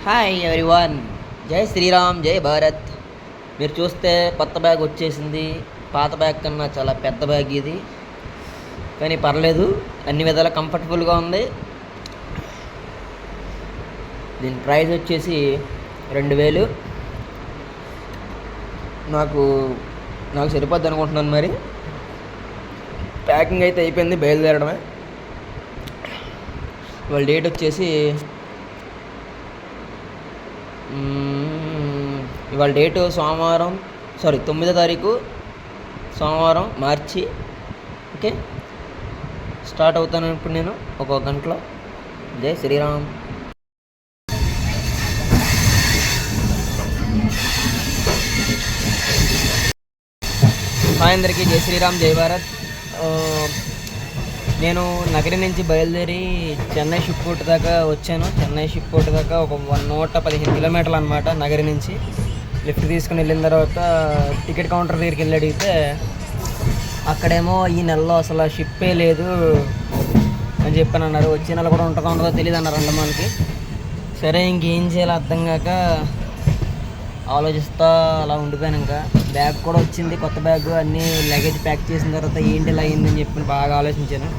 Hi everyone, జై శ్రీరామ్, జై భారత్. మీరు చూస్తే కొత్త బ్యాగ్ వచ్చేసింది. పాత బ్యాగ్ కన్నా చాలా పెద్ద బ్యాగ్ ఇది, కానీ పర్లేదు, అన్ని విధాలా కంఫర్టబుల్గా ఉంది. దీని ప్రైస్ వచ్చేసి 2000. నాకు సరిపోద్ది అనుకుంటున్నాను. మరి ప్యాకింగ్ అయితే అయిపోయింది, బయలుదేరడమే. వాళ్ళ డేట్ వచ్చేసి ఇవాళ డేటు సోమవారం, 9వ తారీఖు సోమవారం, మార్చి. ఓకే, స్టార్ట్ అవుతాను ఇప్పుడు నేను ఒక గంటలో. జై శ్రీరామ్. హాయ్ అందరికీ, జై శ్రీరామ్, జై భారత్. నేను నగరి నుంచి బయలుదేరి చెన్నై షిప్ పోర్ట్ దాకా వచ్చాను. చెన్నై షిప్ పోర్ట్ దాకా ఒక 115 కిలోమీటర్లు అనమాట. నగరి నుంచి లిఫ్ట్ తీసుకుని వెళ్ళిన తర్వాత టికెట్ కౌంటర్ దగ్గరికి వెళ్ళి అడిగితే అక్కడేమో ఈ నెలలో అసలు షిప్పే లేదు అని చెప్పని అన్నారు. వచ్చే నెల కూడా ఉంటుందో ఉండదో తెలియదు అన్నారు అండమాన్కి. సరే, ఇంకేం చేయాలో అర్థం కాక ఆలోచిస్తా అలా ఉండిపోయాను. ఇంకా బ్యాగ్ కూడా వచ్చింది, కొత్త బ్యాగ్. అన్నీ లగేజ్ ప్యాక్ చేసిన తర్వాత ఏంటి ఇలా అయిందని చెప్పి బాగా ఆలోచించాను.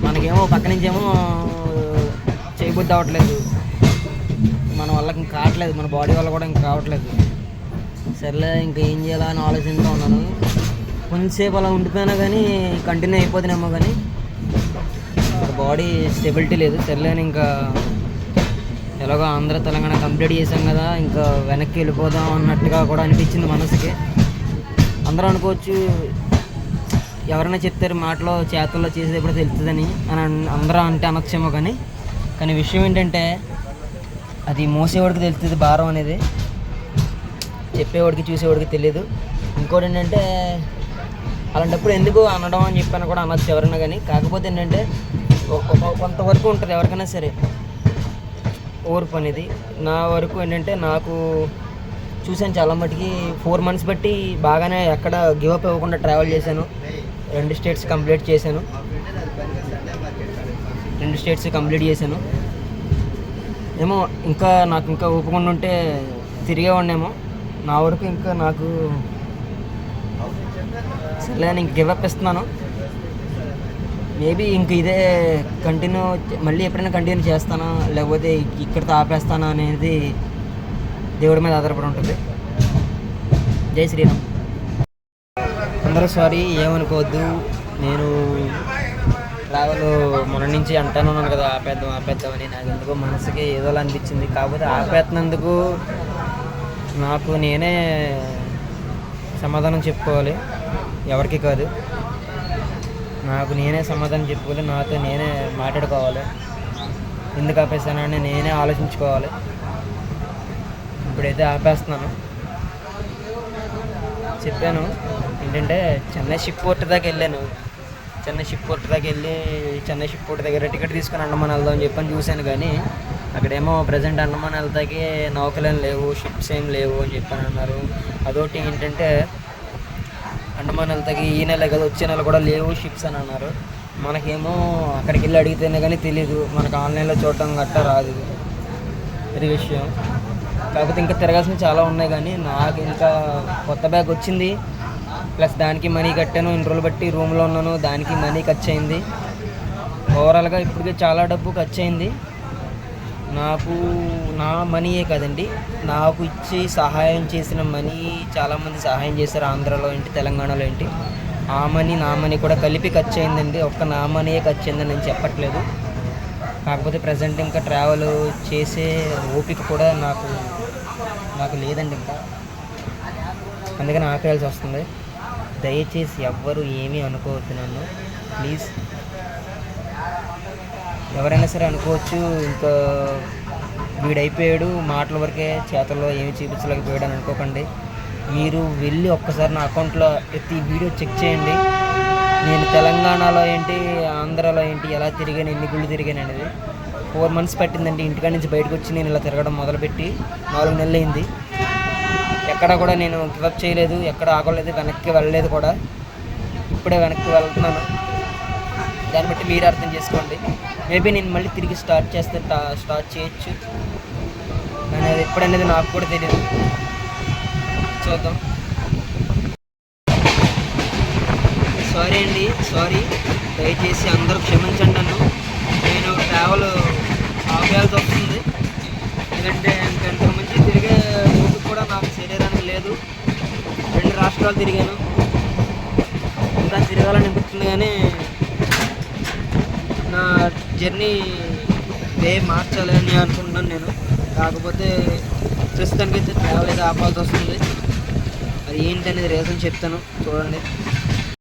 మనకేమో పక్క నుంచేమో చేయబుద్ధి అవ్వట్లేదు, మన వాళ్ళకి ఇంకా కావట్లేదు, మన బాడీ వల్ల కూడా ఇంకా కావట్లేదు. సర్లే, ఇంకా ఏం చేయాలా అని ఆలోచిస్తూ ఉన్నాను. కొంచెంసేపు అలా ఉండిపోయినా కానీ కంటిన్యూ అయిపోతున్నామో, కానీ బాడీ స్టెబిలిటీ లేదు. సర్లే అని ఇంకా ఎలాగో ఆంధ్ర తెలంగాణ కంప్లీట్ చేసాం కదా, ఇంకా వెనక్కి వెళ్ళిపోదాం అన్నట్టుగా కూడా అనిపించింది మనసుకి. అందరూ అనుకోవచ్చు, ఎవరైనా చెప్తారు మాటలో చేతుల్లో చేసేటప్పుడు తెలుస్తుందని అని అందరూ అంటే అనొచ్చేమో. కానీ విషయం ఏంటంటే అది మోసేవాడికి తెలుస్తుంది భారం అనేది, చెప్పేవాడికి చూసేవాడికి తెలియదు. ఇంకోటి ఏంటంటే అలాంటప్పుడు ఎందుకు అనడం అని చెప్పాను కూడా అనొచ్చు ఎవరైనా. కానీ కాకపోతే ఏంటంటే కొంతవరకు ఉంటుంది ఎవరికైనా సరే ఓర్పు అనేది. నా వరకు ఏంటంటే నాకు చూశాను చాలా మటుకి 4 months బట్టి బాగానే ఎక్కడ గివప్ ఇవ్వకుండా ట్రావెల్ చేశాను. 2 స్టేట్స్ కంప్లీట్ చేశాను. ఏమో ఇంకా నాకు ఇంకా ఒప్పుకుండా ఉంటే తిరిగేవాడినేమో. నా వరకు ఇంకా నాకు సరే ఇంక గివప్ ఇస్తున్నాను. మేబీ ఇంక ఇదే కంటిన్యూ, మళ్ళీ ఎప్పుడైనా కంటిన్యూ చేస్తానా లేకపోతే ఇక్కడితో ఆపేస్తానా అనేది దేవుడి మీద ఆధారపడి ఉంటుంది. జై శ్రీరామ్. అందరూ సారీ, ఏమనుకోవద్దు. నేను ట్రావెల్ మొన్న నుంచి అంటాను ఉన్నాను కదా, ఆపేద్దామని. నాకు ఎందుకో మనసుకి ఏదోలా అనిపించింది. కాకపోతే ఆపేస్తున్నందుకు నాకు నేనే సమాధానం చెప్పుకోవాలి, ఎవరికి కాదు. నాకు నేనే సమాధానం చెప్పుకోవాలి, నాతో నేనే మాట్లాడుకోవాలి. ఎందుకు ఆపేస్తానని నేనే ఆలోచించుకోవాలి. ఇప్పుడైతే ఆపేస్తున్నాను. చెప్పాను ఏంటంటే చెన్నై షిప్ పోర్ట్ దాకా వెళ్ళాను. చెన్నై షిప్ పోర్ట్ దగ్గర టికెట్ తీసుకుని అండమాన్ వెళ్దాం అని చెప్పని చూశాను. కానీ అక్కడేమో ప్రజెంట్ అండమాన్ వెళ్తాకి నౌకలేం లేవు, షిప్స్ ఏం లేవు అని చెప్పని అన్నారు. అదొకటి ఏంటంటే అండమాన్ వెళ్తాకి ఈ నెల కదా, వచ్చే నెల కూడా లేవు షిప్స్ అని అన్నారు. మనకేమో అక్కడికి వెళ్ళి అడిగితేనే కానీ తెలీదు, మనకు ఆన్లైన్లో చూడటం గట్టా రాదు. ఇది విషయం. కాకపోతే ఇంకా తిరగాల్సినవి చాలా ఉన్నాయి. కానీ నాకు ఇంకా కొత్త బ్యాగ్ వచ్చింది, ప్లస్ దానికి మనీ కట్టాను. 2 రోజులు బట్టి రూమ్లో ఉన్నాను, దానికి మనీ ఖర్చు అయింది. ఓవరాల్గా ఇప్పటికే చాలా డబ్బు ఖర్చు అయింది. నాకు నా మనీయే కదండి, నాకు ఇచ్చి సహాయం చేసిన మనీ చాలామంది సహాయం చేశారు. ఆంధ్రాలో ఏంటి, తెలంగాణలో ఏంటి, ఆ మనీ నా మనీ కూడా కలిపి ఖర్చు అయిందండి. ఒక్క నా మనీయే ఖర్చు అయిందని నేను చెప్పట్లేదు. కాకపోతే ప్రజెంట్ ఇంకా ట్రావెల్ చేసే ఓపిక కూడా నాకు లేదండి ఇంకా, అందుకని ఆపేయాల్సి వస్తుంది. దయచేసి ఎవ్వరు ఏమీ అనుకోవద్దు నన్ను, ప్లీజ్. ఎవరైనా సరే అనుకోవచ్చు, ఇంకా వీడైపోయాడు, మాటల వరకే, చేతుల్లో ఏమి చూపించలేకపోయాడు అని అనుకోకండి. మీరు వెళ్ళి ఒక్కసారి నా అకౌంట్లో ప్రతి వీడియో చెక్ చేయండి. నేను తెలంగాణలో ఏంటి, ఆంధ్రాలో ఏంటి, ఎలా తిరిగాను, ఎన్ని గుళ్ళు తిరిగాను అనేది. 4 months పట్టిందండి ఇంటికాడ నుంచి బయటకు వచ్చి నేను ఇలా తిరగడం మొదలుపెట్టి 4 నెలలు అయింది. ఎక్కడ కూడా నేను గివప్ చేయలేదు, ఎక్కడ ఆగలేదు, వెనక్కి వెళ్ళలేదు కూడా. ఇప్పుడే వెనక్కి వెళ్తున్నాను. దాన్ని బట్టి మీరు అర్థం చేసుకోండి. మేబీ నేను మళ్ళీ తిరిగి స్టార్ట్ చేయొచ్చు, కానీ అది ఎప్పుడనేది నాకు కూడా తెలియదు. చూద్దాం. సారీ అండి, సారీ, దయచేసి అందరూ క్షమించండి నన్ను. నేను ట్రావెల్ ఆపేయాల్సి వస్తుంది, ఎందుకంటే ఇంకంతకు మించి తిరిగే ఓపిక కూడా నాకు శరీరానికి లేదు. 2 రాష్ట్రాలు తిరిగాను, ఇంకా తిరగాలని అనిపిస్తుంది, కానీ నా జర్నీ మార్చాలి అని అనుకుంటున్నాను నేను. కాకపోతే ప్రస్తుతానికి అయితే ట్రావెల్ అయితే ఆపాల్సి వస్తుంది. అది ఏంటి అనేది రీజన్ చెప్తాను, చూడండి.